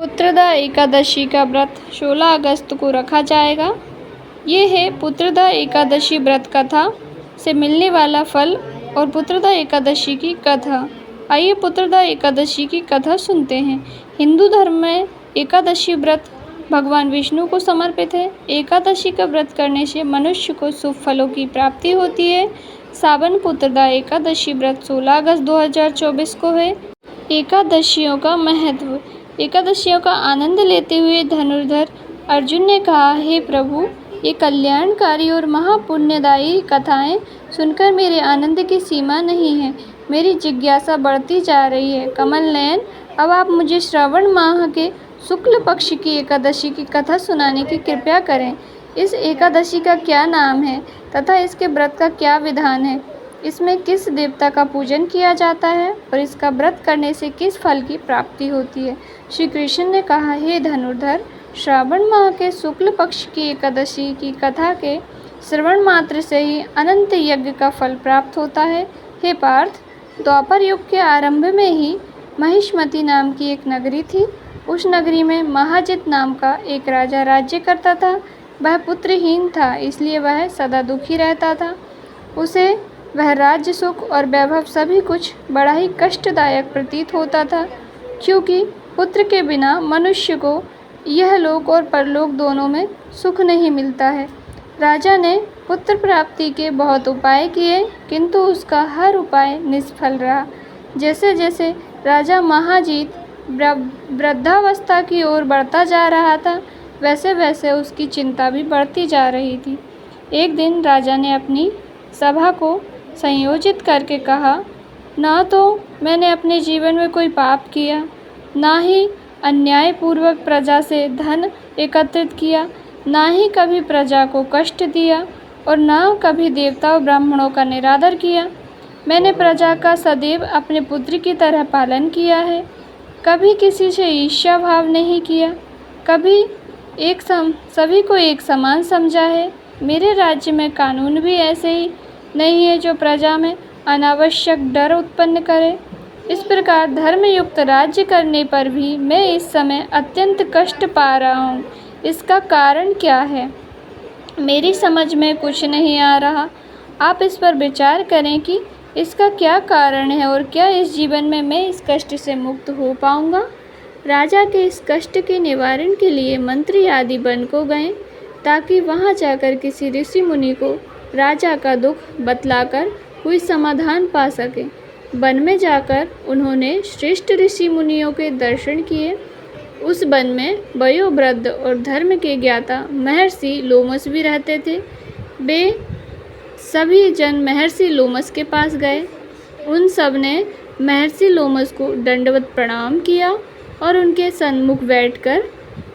पुत्रदा एकादशी का व्रत 16 अगस्त को रखा जाएगा। ये है पुत्रदा एकादशी व्रत कथा से मिलने वाला फल और पुत्रदा एकादशी की कथा। आइए पुत्रदा एकादशी की कथा सुनते हैं। हिंदू धर्म में एकादशी व्रत भगवान विष्णु को समर्पित है। एकादशी का व्रत करने से मनुष्य को शुभ फलों की प्राप्ति होती है। सावन पुत्रदा एकादशी व्रत 16 अगस्त 2024 को है। एकादशियों का महत्व। एकादशियों का आनंद लेते हुए धनुर्धर अर्जुन ने कहा, हे प्रभु, ये कल्याणकारी और महापुण्यदायी कथाएं सुनकर मेरे आनंद की सीमा नहीं है। मेरी जिज्ञासा बढ़ती जा रही है। कमल नयन, अब आप मुझे श्रावण माह के शुक्ल पक्ष की एकादशी की कथा सुनाने की कृपया करें। इस एकादशी का क्या नाम है तथा इसके व्रत का क्या विधान है? इसमें किस देवता का पूजन किया जाता है और इसका व्रत करने से किस फल की प्राप्ति होती है? श्री कृष्ण ने कहा, हे धनुर्धर, श्रावण माह के शुक्ल पक्ष की एकादशी की कथा के श्रवण मात्र से ही अनंत यज्ञ का फल प्राप्त होता है। हे पार्थ, द्वापर युग के आरंभ में ही महिष्मती नाम की एक नगरी थी। उस नगरी में महाजित नाम का एक राजा राज्य करता था। वह पुत्रहीन था, इसलिए वह सदा दुखी रहता था। उसे वह राज्य सुख और वैभव सभी कुछ बड़ा ही कष्टदायक प्रतीत होता था, क्योंकि पुत्र के बिना मनुष्य को यह लोक और परलोक दोनों में सुख नहीं मिलता है। राजा ने पुत्र प्राप्ति के बहुत उपाय किए, किंतु उसका हर उपाय निष्फल रहा। जैसे जैसे राजा महाजीत वृद्धावस्था की ओर बढ़ता जा रहा था, वैसे वैसे उसकी चिंता भी बढ़ती जा रही थी। एक दिन राजा ने अपनी सभा को संयोजित करके कहा, ना तो मैंने अपने जीवन में कोई पाप किया, ना ही अन्यायपूर्वक प्रजा से धन एकत्रित किया, ना ही कभी प्रजा को कष्ट दिया और ना कभी देवता और ब्राह्मणों का निरादर किया। मैंने प्रजा का सदैव अपने पुत्र की तरह पालन किया है, कभी किसी से ईर्ष्या भाव नहीं किया, कभी सभी को एक समान समझा है। मेरे राज्य में कानून भी ऐसे ही नहीं है जो प्रजा में अनावश्यक डर उत्पन्न करे। इस प्रकार धर्मयुक्त राज्य करने पर भी मैं इस समय अत्यंत कष्ट पा रहा हूँ। इसका कारण क्या है? मेरी समझ में कुछ नहीं आ रहा। आप इस पर विचार करें कि इसका क्या कारण है और क्या इस जीवन में मैं इस कष्ट से मुक्त हो पाऊँगा। राजा के इस कष्ट के निवारण के लिए मंत्री आदि वन को गए, ताकि वहाँ जाकर किसी ऋषि मुनि को राजा का दुख बतलाकर कोई समाधान पा सके। वन में जाकर उन्होंने श्रेष्ठ ऋषि मुनियों के दर्शन किए। उस वन में वयोवृद्ध और धर्म के ज्ञाता महर्षि लोमस भी रहते थे। वे सभी जन महर्षि लोमस के पास गए। उन सब ने महर्षि लोमस को दंडवत प्रणाम किया और उनके सन्मुख बैठकर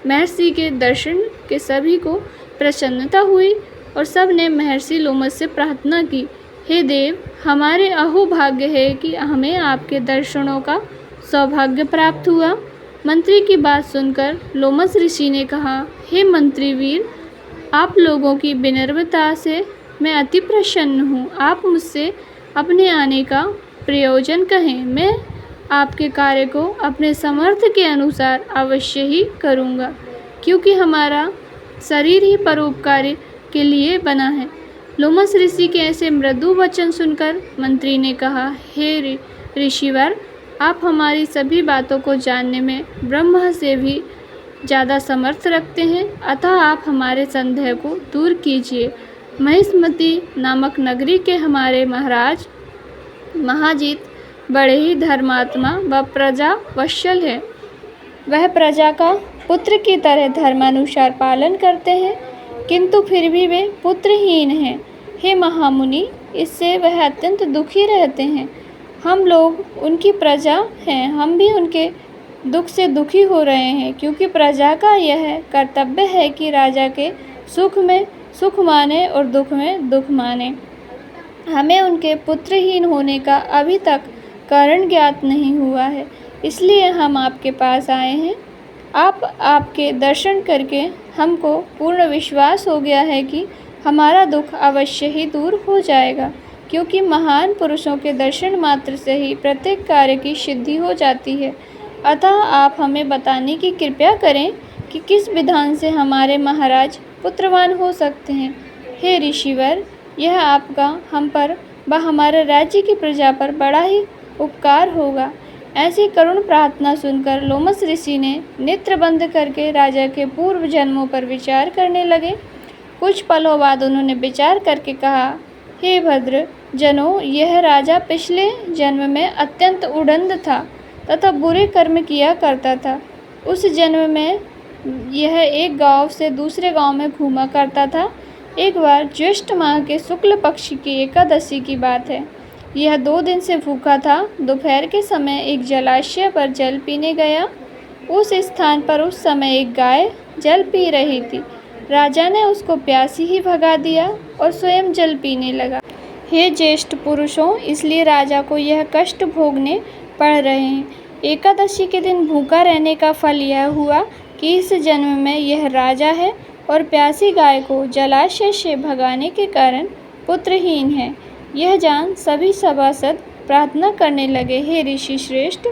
महर्षि के दर्शन के सभी को प्रसन्नता हुई और सब ने महर्षि लोमस से प्रार्थना की, हे देव, हमारे अहोभाग्य है कि हमें आपके दर्शनों का सौभाग्य प्राप्त हुआ। मंत्री की बात सुनकर लोमस ऋषि ने कहा, हे मंत्रीवीर, आप लोगों की विनम्रता से मैं अति प्रसन्न हूँ। आप मुझसे अपने आने का प्रयोजन कहें, मैं आपके कार्य को अपने सामर्थ्य के अनुसार अवश्य ही करूँगा, क्योंकि हमारा शरीर ही परोपकार के लिए बना है। लोमस ऋषि के ऐसे मृदु वचन सुनकर मंत्री ने कहा, हे ऋषिवर, आप हमारी सभी बातों को जानने में ब्रह्मा से भी ज़्यादा समर्थ रखते हैं, अतः आप हमारे संदेह को दूर कीजिए। महिष्मती नामक नगरी के हमारे महाराज महाजीत बड़े ही धर्मात्मा व प्रजा वत्सल है। वह प्रजा का पुत्र की तरह धर्मानुसार पालन करते हैं, किंतु फिर भी वे पुत्रहीन हैं। हे महामुनि, इससे वह अत्यंत दुखी रहते हैं। हम लोग उनकी प्रजा हैं, हम भी उनके दुख से दुखी हो रहे हैं, क्योंकि प्रजा का यह कर्तव्य है कि राजा के सुख में सुख माने और दुख में दुख माने। हमें उनके पुत्रहीन होने का अभी तक कारण ज्ञात नहीं हुआ है, इसलिए हम आपके पास आए हैं। आपके दर्शन करके हमको पूर्ण विश्वास हो गया है कि हमारा दुख अवश्य ही दूर हो जाएगा, क्योंकि महान पुरुषों के दर्शन मात्र से ही प्रत्येक कार्य की सिद्धि हो जाती है। अतः आप हमें बताने की कृपा करें कि किस विधान से हमारे महाराज पुत्रवान हो सकते हैं। हे ऋषिवर, यह आपका हम पर व हमारे राज्य की प्रजा पर बड़ा ही उपकार होगा। ऐसी करुण प्रार्थना सुनकर लोमस ऋषि ने नेत्र बंद करके राजा के पूर्व जन्मों पर विचार करने लगे। कुछ पलों बाद उन्होंने विचार करके कहा, हे भद्र जनों, यह राजा पिछले जन्म में अत्यंत उड़ंद था तथा बुरे कर्म किया करता था। उस जन्म में यह एक गांव से दूसरे गांव में घूमा करता था। एक बार ज्येष्ठ माह के शुक्ल पक्ष की एकादशी की बात है। यह 2 दिन से भूखा था। दोपहर के समय एक जलाशय पर जल पीने गया। उस स्थान पर उस समय एक गाय जल पी रही थी। राजा ने उसको प्यासी ही भगा दिया और स्वयं जल पीने लगा। हे ज्येष्ठ पुरुषों, इसलिए राजा को यह कष्ट भोगने पड़ रहे हैं। एकादशी के दिन भूखा रहने का फल यह हुआ कि इस जन्म में यह राजा है और प्यासी गाय को जलाशय से भगाने के कारण पुत्रहीन है। यह जान सभी सभासद प्रार्थना करने लगे, हे ऋषि श्रेष्ठ,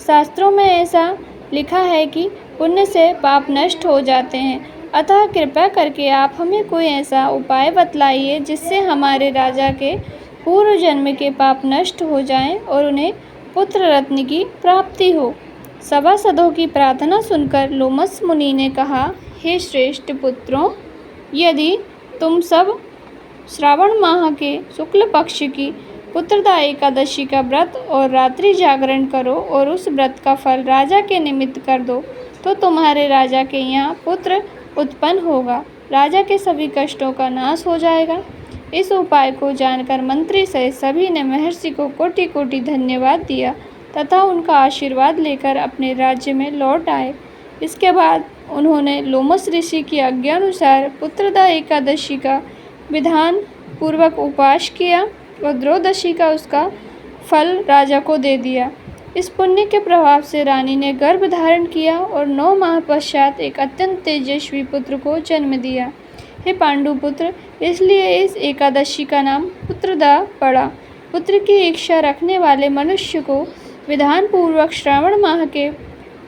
शास्त्रों में ऐसा लिखा है कि पुण्य से पाप नष्ट हो जाते हैं। अतः कृपया करके आप हमें कोई ऐसा उपाय बतलाइए जिससे हमारे राजा के पूर्व जन्म के पाप नष्ट हो जाएं और उन्हें पुत्र रत्न की प्राप्ति हो। सभासदों की प्रार्थना सुनकर लोमस मुनि ने कहा, हे श्रेष्ठ पुत्रों, यदि तुम सब श्रावण माह के शुक्ल पक्ष की पुत्रदा एकादशी का व्रत और रात्रि जागरण करो और उस व्रत का फल राजा के निमित्त कर दो, तो तुम्हारे राजा के यहाँ पुत्र उत्पन्न होगा। राजा के सभी कष्टों का नाश हो जाएगा। इस उपाय को जानकर मंत्री सहित सभी ने महर्षि को कोटि कोटि धन्यवाद दिया तथा उनका आशीर्वाद लेकर अपने राज्य में लौट आए। इसके बाद उन्होंने लोमस ऋषि की आज्ञानुसार पुत्रदा एकादशी का विधान पूर्वक उपवास किया और द्वादशी का उसका फल राजा को दे दिया। इस पुण्य के प्रभाव से रानी ने गर्भ धारण किया और 9 माह पश्चात एक अत्यंत तेजस्वी पुत्र को जन्म दिया। हे पांडुपुत्र, इसलिए इस एकादशी का नाम पुत्रदा पड़ा। पुत्र की इच्छा रखने वाले मनुष्य को विधान पूर्वक श्रावण माह के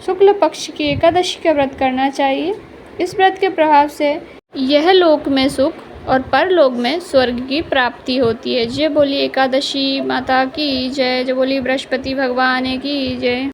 शुक्ल पक्ष की एकादशी का व्रत करना चाहिए। इस व्रत के प्रभाव से यह लोक में सुख और परलोक में स्वर्ग की प्राप्ति होती है। जय बोली एकादशी माता की जय। जय बोली बृहस्पति भगवान की जय।